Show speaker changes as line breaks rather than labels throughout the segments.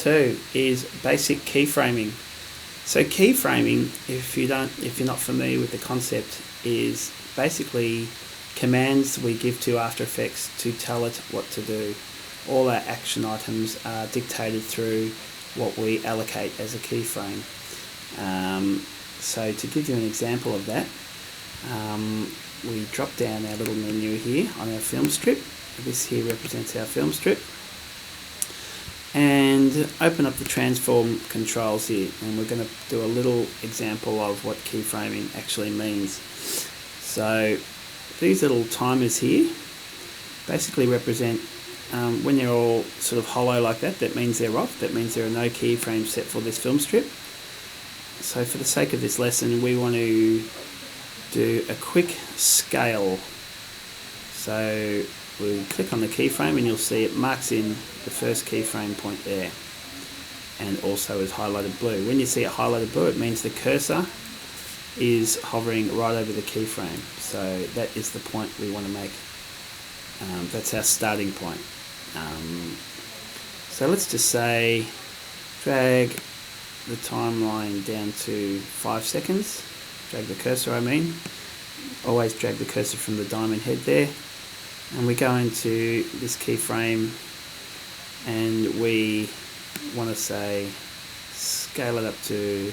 2 is basic keyframing. So keyframing, if you're not familiar with the concept, is basically commands we give to After Effects to tell it what to do. All our action items are dictated through what we allocate as a keyframe. So to give you an example of that, we drop down our little menu here on our film strip. This here represents our film strip. And open up the transform controls here, and we're going to do a little example of what keyframing actually means. So these little timers here basically represent when they're all sort of hollow like that, that means they're off. That means there are no keyframes set for this film strip. So for the sake of this lesson, we want to do a quick scale. So we click on the keyframe and you'll see it marks in the first keyframe point there, and also is highlighted blue. When you see it highlighted blue, it means the cursor is hovering right over the keyframe. So that is the point we want to make. That's our starting point. So let's just say drag the timeline down to 5 seconds. Drag the cursor, I mean. Always drag the cursor from the diamond head there. And we go into this keyframe and we want to say scale it up to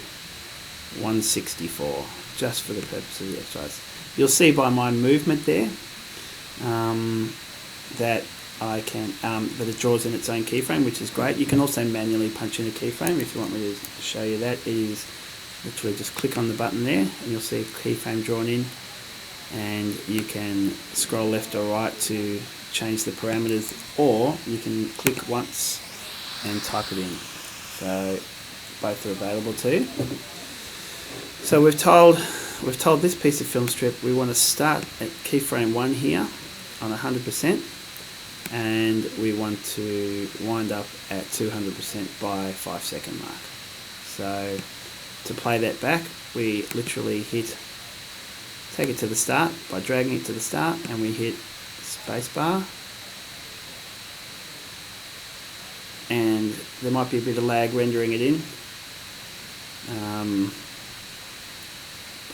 164, just for the purpose of the exercise. You'll see by my movement there that I can that it draws in its own keyframe, which is great. You can also manually punch in a keyframe if you want me to show you that. It is literally just click on the button there and you'll see a keyframe drawn in, and you can scroll left or right to change the parameters, or you can click once and type it in. So both are available too. So we've told this piece of film strip we want to start at keyframe 1 here on 100%, and we want to wind up at 200% by 5 second mark. So to play that back, we literally take it to the start by dragging it to the start, and we hit spacebar. And there might be a bit of lag rendering it in,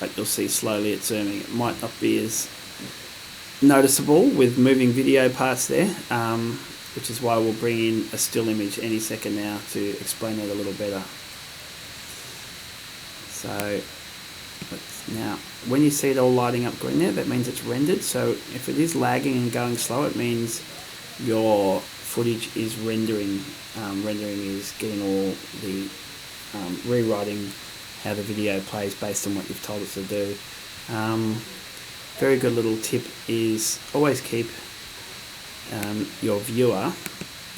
but you'll see slowly it's zooming. It might not be as noticeable with moving video parts there, which is why we'll bring in a still image any second now to explain it a little better. So now when you see it all lighting up green there, that means it's rendered. So if it is lagging and going slow, it means your footage is rendering. Rendering is getting all the rewriting how the video plays based on what you've told it to do. Very good little tip is always keep your viewer.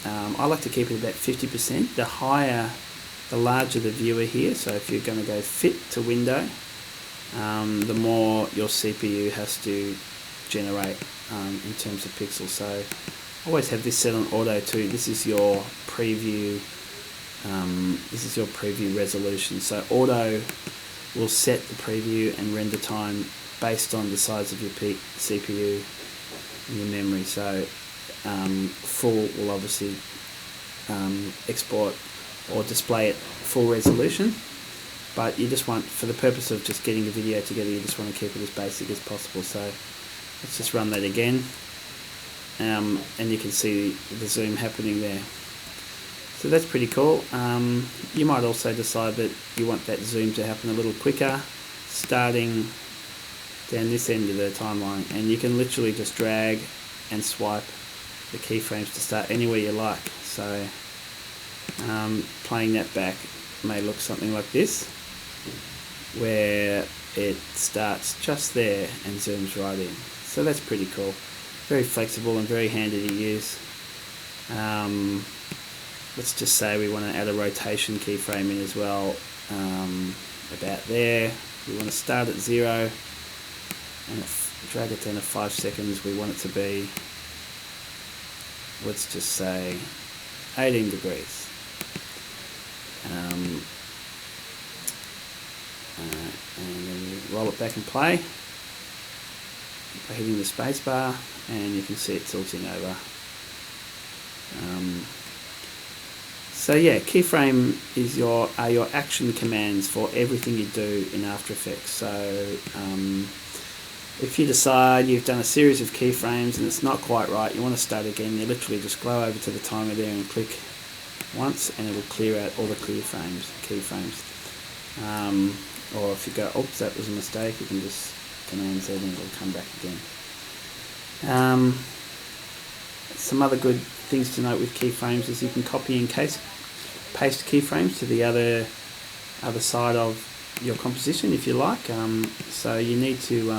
I like to keep it about 50%. The larger the viewer here. So if you're going to go fit to window, the more your CPU has to generate in terms of pixels. So always have this set on auto too. This is your preview. This is your preview resolution. So auto will set the preview and render time based on the size of your CPU and your memory. So full will obviously export or display it full resolution, but you just want, for the purpose of just getting a video together, you just want to keep it as basic as possible. So let's just run that again, and you can see the zoom happening there. So that's pretty cool. You might also decide that you want that zoom to happen a little quicker, starting down this end of the timeline, and you can literally just drag and swipe the keyframes to start anywhere you like. So playing that back may look something like this, where it starts just there and zooms right in. So that's pretty cool. Very flexible and very handy to use. Let's just say we want to add a rotation keyframe in as well, about there. We want to start at 0 and drag it down to 5 seconds. We want it to be, let's just say, 18 degrees. And then you roll it back and play by hitting the space bar, and you can see it tilting over. So So yeah, keyframe is your action commands for everything you do in After Effects. So if you decide you've done a series of keyframes and it's not quite right, you want to start again, you literally just go over to the timer there and click once and it will clear out all the keyframes. Or if you go, oops, that was a mistake, you can just Command Z and it'll come back again. Some other good things to note with keyframes is you can copy and paste keyframes to the other side of your composition if you like. So you need to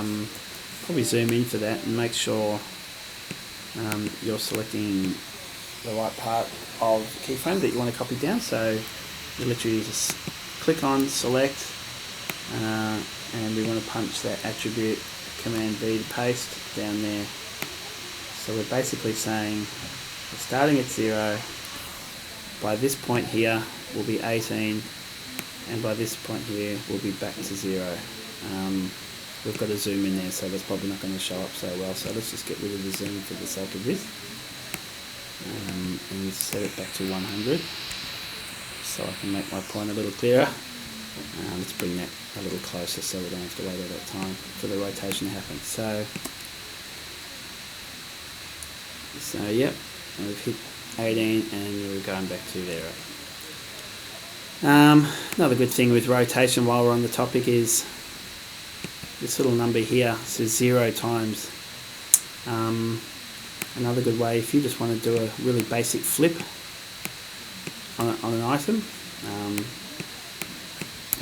probably zoom in for that and make sure you're selecting the right part of the keyframe that you want to copy down. So you literally just click on, select, and we want to punch that attribute Command V to paste down there. So we're basically saying we're starting at 0, by this point here will be 18, and by this point here we'll be back to 0. We've got to zoom in there, so that's probably not going to show up so well, so let's just get rid of the zoom for the sake of this, and set it back to 100 so I can make my point a little clearer. Let's bring that a little closer so we don't have to wait all that time for the rotation to happen. So yep, we've hit 18 and we're going back to there. Another good thing with rotation while we're on the topic is this little number here says 0 times. Another good way, if you just want to do a really basic flip on an item,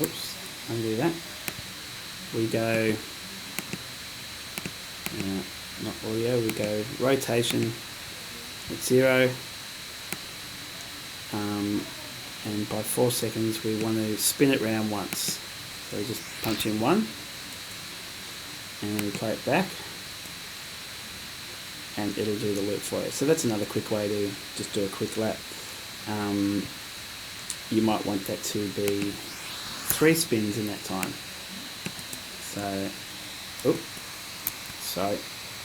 oops, undo that. We go, not audio, we go rotation at 0, and by 4 seconds we want to spin it round once. So we just punch in 1, and then we play it back, and it'll do the loop for you. So that's another quick way to just do a quick lap. You might want that to be 3 spins in that time. So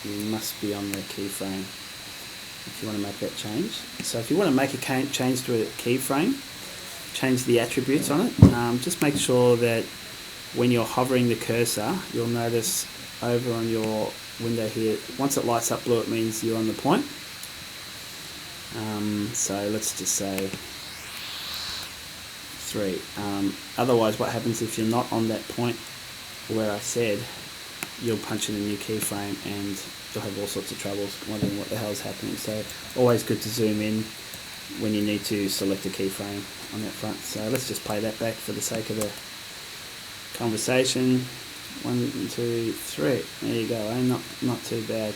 you must be on the keyframe if you want to make that change. So if you want to make a change to a keyframe, change the attributes on it, just make sure that when you're hovering the cursor, you'll notice over on your window here, once it lights up blue, it means you're on the point. So let's just say 3. Otherwise, what happens if you're not on that point where I said, you'll punch in a new keyframe and you'll have all sorts of troubles wondering what the hell is happening. So always good to zoom in when you need to select a keyframe on that front. So let's just play that back for the sake of the conversation. 1, 2, 3. There you go. Not too bad.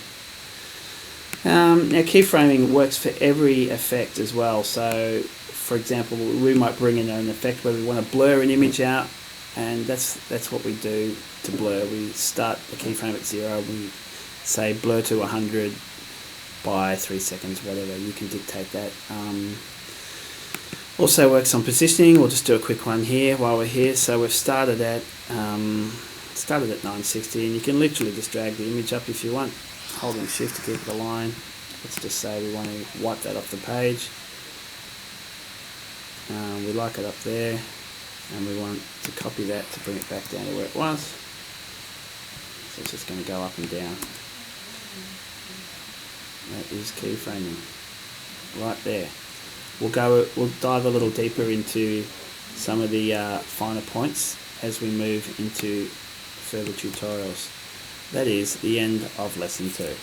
Now keyframing works for every effect as well. So for example, we might bring in an effect where we want to blur an image out, and that's what we do to blur. We start the keyframe at 0, we say blur to 100 by 3 seconds, whatever, you can dictate that. Also works on positioning. We'll just do a quick one here while we're here. So we've started at 960, and you can literally just drag the image up if you want, holding shift to keep it aligned. Let's just say we want to wipe that off the page. We like it up there, and we want to copy that to bring it back down to where it was. So it's just going to go up and down. That is keyframing right there. We'll dive a little deeper into some of the finer points as we move into further tutorials. That is the end of lesson 2.